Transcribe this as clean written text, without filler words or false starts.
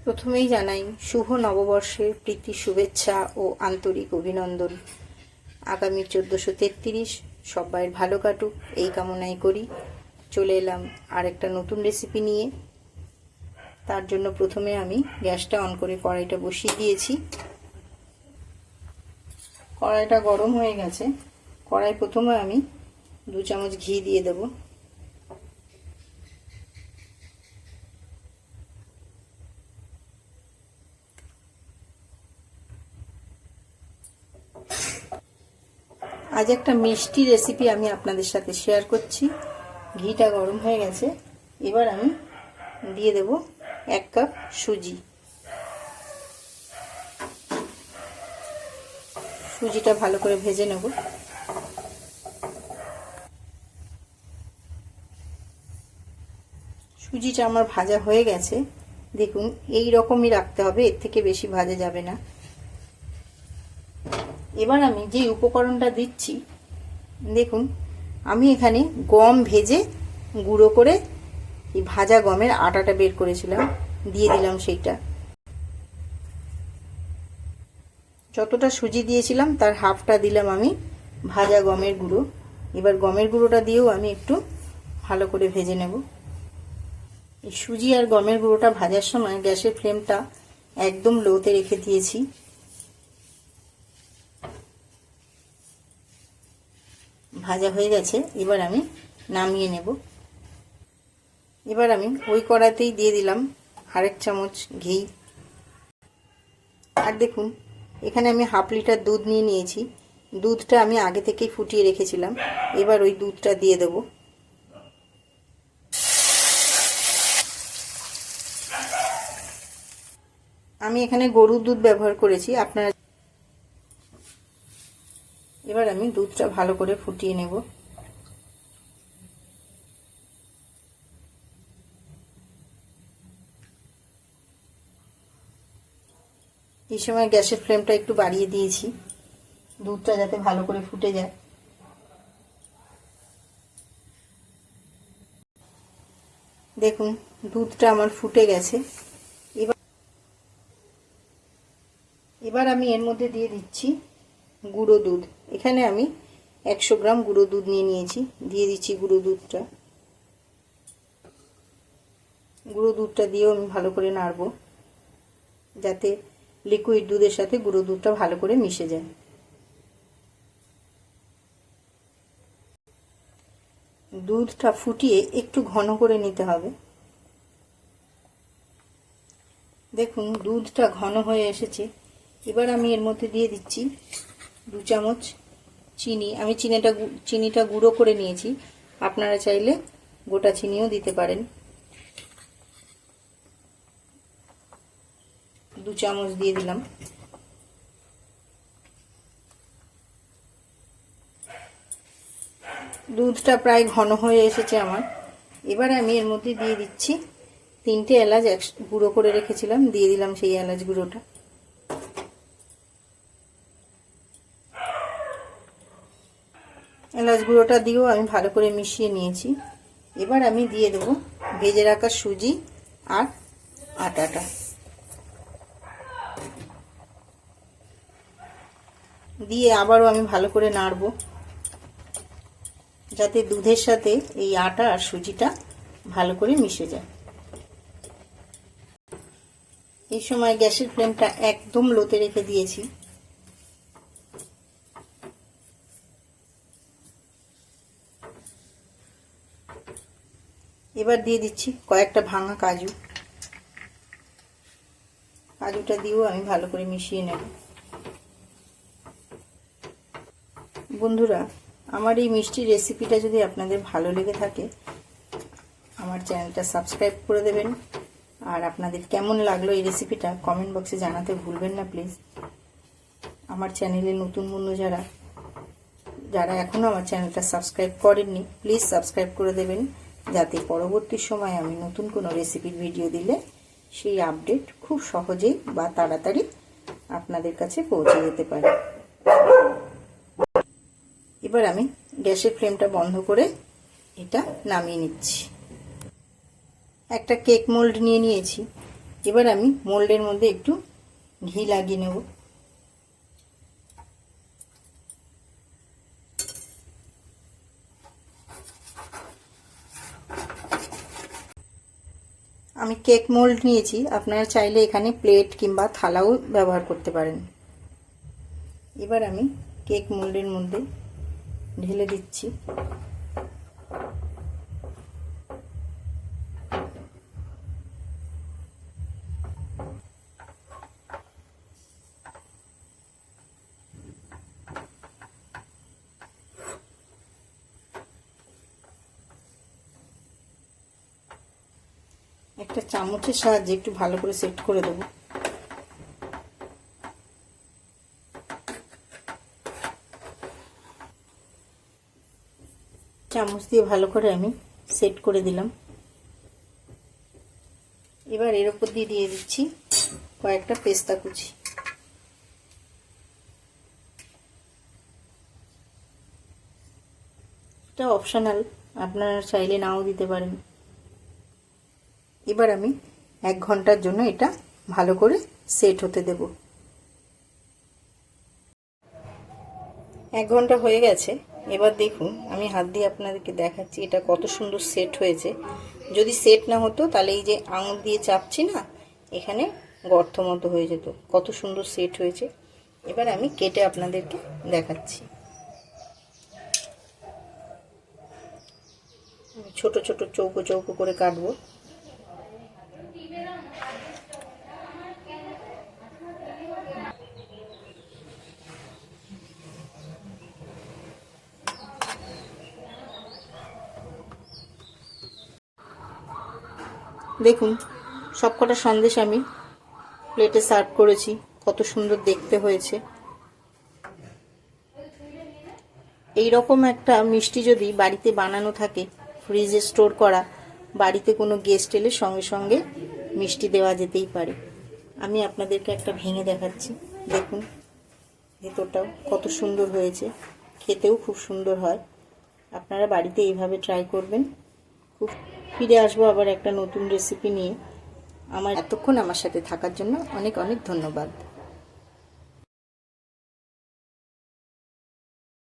প্রথমেই জানাই শুভ নববর্ষের প্রীতি শুভেচ্ছা ও আন্তরিক অভিনন্দন। আগামী 1433 সবাই ভালো কাটুক এই কামনাই করি। চলে এলাম আরেকটা নতুন রেসিপি নিয়ে। তার জন্য প্রথমে আমি গ্যাসটা অন করে কড়াইটা বসিয়ে দিয়েছি। কড়াইটা গরম হয়ে গেছে। কড়াই প্রথমে আমি 2 চামচ ঘি দিয়ে দেব। আজ একটা মিষ্টি রেসিপি আমি আপনাদের সাথে শেয়ার করছি। ঘিটা গরম হয়ে গেছে। এবার আমি দিয়ে দেব 1 কাপ সুজি। সুজিটা ভালো করে ভেজে নেব। সুজিটা আমার ভাজা হয়ে গেছে। দেখুন এই রকমই রাখতে হবে, এর থেকে বেশি ভাজা যাবে না। এবার আমি যে উপকরণটা দিচ্ছি, দেখুন আমি এখানে গম ভেজে গুঁড়ো করে এই ভাজা গমের আটাটা বের করেছিলাম, দিয়ে দিলাম সেইটা। যতটা সুজি দিয়েছিলাম তার হাফটা দিলাম আমি ভাজা গমের গুঁড়ো। এবার গমের গুঁড়োটা দিয়েও আমি একটু ভালো করে ভেজে নেব। এই সুজি আর গমের গুঁড়োটা ভাজার সময় গ্যাসের ফ্লেমটা একদম লোতে রেখে দিয়েছি। ভাজা হয়ে গেছে। এবার আমি নামিয়ে নেব। এবার আমি ওই কড়াইতেই দিয়ে দিলাম 1 চামচ ঘি। আর দেখুন এখানে আমি 1/2 লিটার দুধ নিয়ে নিয়েছি। দুধটা আমি আগে থেকেই ফুটিয়ে রেখেছিলাম। এবার ওই দুধটা দিয়ে দেব। আমি এখানে গরুর দুধ ব্যবহার করেছি, আপনারা। এবার আমি দুধটা ভালো করে ফুটিয়ে নেব। এই সময় গ্যাসের ফ্লেমটা একটু বাড়িয়ে দিয়েছি, দুধটা যাতে ভালো করে ফুটে যায়। দেখুন দুধটা আমার ফুটে গেছে। এবার আমি এর মধ্যে দিয়ে দিচ্ছি গুঁড়ো দুধ। এখানে আমি 100 গ্রাম গুঁড়ো দুধ নিয়ে নিয়েছি, দিয়ে দিচ্ছি গুঁড়ো দুধটা। গুঁড়ো দুধটা দিয়েও আমি ভালো করে নাড়বো, যাতে লিকুইড দুধের সাথে গুঁড়ো দুধটা ভালো করে মিশে যায়। দুধটা ফুটিয়ে একটু ঘন করে নিতে হবে। দেখুন দুধটা ঘন হয়ে এসেছে। এবার আমি এর মধ্যে দিয়ে দিচ্ছি 2 চামচ চিনি। আমি চিনিটা গুঁড়ো করে নিয়েছি, আপনারা চাইলে গোটা চিনিও দিতে পারেন। 2 চামচ দিয়ে দিলাম। দুধটা প্রায় ঘন হয়ে এসেছে আমার। এবার আমি এর মধ্যে দিয়ে দিচ্ছি 3টে এলাচ গুঁড়ো করে রেখেছিলাম, দিয়ে দিলাম সেই এলাচ গুঁড়োটা। এলাচ গুঁড়োটা দিয়েও আমি ভালো করে মিশিয়ে নিয়েছি। এবার আমি দিয়ে দেবো ভেজে রাখা সুজি আর আটাটা। দিয়ে আবারও আমি ভালো করে নাড়বো, যাতে দুধের সাথে এই আটা আর সুজিটা ভালো করে মিশে যায়। এই সময় গ্যাসের ফ্লেমটা একদম লোতে রেখে দিয়েছি। এবার দিয়ে দিচ্ছি কয়েকটা ভাঙা কাজু। কাজুটা দিয়েও আমি ভালো করে মিশিয়ে নেব। বন্ধুরা, আমার এই মিষ্টি রেসিপিটা যদি আপনাদের ভালো লেগে থাকে, আমার চ্যানেলটা সাবস্ক্রাইব করে দেবেন। আর আপনাদের কেমন লাগলো এই রেসিপিটা কমেন্ট বক্সে জানাতে ভুলবেন না প্লিজ। আমার চ্যানেলে নতুন বন্ধু যারা এখনও আমার চ্যানেলটা সাবস্ক্রাইব করেননি, প্লিজ সাবস্ক্রাইব করে দেবেন, যাতে পরবর্তী সময় আমি নতুন কোনো রেসিপির ভিডিও দিলে সেই আপডেট খুব সহজেই বা তাড়াতাড়ি আপনাদের কাছে পৌঁছে যেতে পারে। এবার আমি গ্যাসের ফ্লেমটা বন্ধ করে এটা নামিয়ে নিচ্ছি। একটা কেক মোল্ড নিয়ে নিয়েছি। এবার আমি মোল্ডের মধ্যে একটু ঘি লাগিয়ে নেব। আমি কেক মোল্ড নিয়েছি, আপনারা চাইলে এখানে প্লেট কিংবা থালাও ব্যবহার করতে পারেন। এবার আমি কেক মোল্ডের মধ্যে ঢেলে দিচ্ছি। একটা চামচের সাহায্যে একটু ভালো করে সেট করে দেব। চামচ দিয়ে ভালো করে আমি সেট করে দিলাম। এবার এর উপর দিয়ে দিচ্ছি কয়েকটা পেস্তা কুচি। এটা অপশনাল, আপনারা চাইলে নাও দিতে পারেন। এবার আমি 1 ঘন্টার জন্য এটা ভালো করে সেট হতে দেব। 1 ঘন্টা হয়ে গেছে। এবার দেখুন, আমি হাত দিয়ে আপনাদেরকে দেখাচ্ছি এটা কত সুন্দর সেট হয়েছে। যদি সেট না হতো তাহলে এই যে আঙুল দিয়ে চাপছি না, এখানে গর্ত মতো হয়ে যেত। কত সুন্দর সেট হয়েছে। এবার আমি কেটে আপনাদেরকে দেখাচ্ছি। ছোট ছোট চৌকো চৌকো করে কাটবো। দেখুন, সবকটা সন্দেশ আমি প্লেটে সার্ভ করেছি। কত সুন্দর দেখতে হয়েছে। এই রকম একটা মিষ্টি যদি বাড়িতে বানানো থাকে, ফ্রিজে স্টোর করা, বাড়িতে কোনো গেস্ট এলে সঙ্গে সঙ্গে মিষ্টি দেওয়া যেতেই পারে। আমি আপনাদেরকে একটা ভেঙে দেখাচ্ছি। দেখুন ভেতরটাও কত সুন্দর হয়েছে, খেতেও খুব সুন্দর হয়। আপনারা বাড়িতে এইভাবে ট্রাই করবেন। খুব ফিরে আসবো আবার একটা নতুন রেসিপি নিয়ে। এতক্ষণ আমার সাথে থাকার জন্য অনেক অনেক ধন্যবাদ।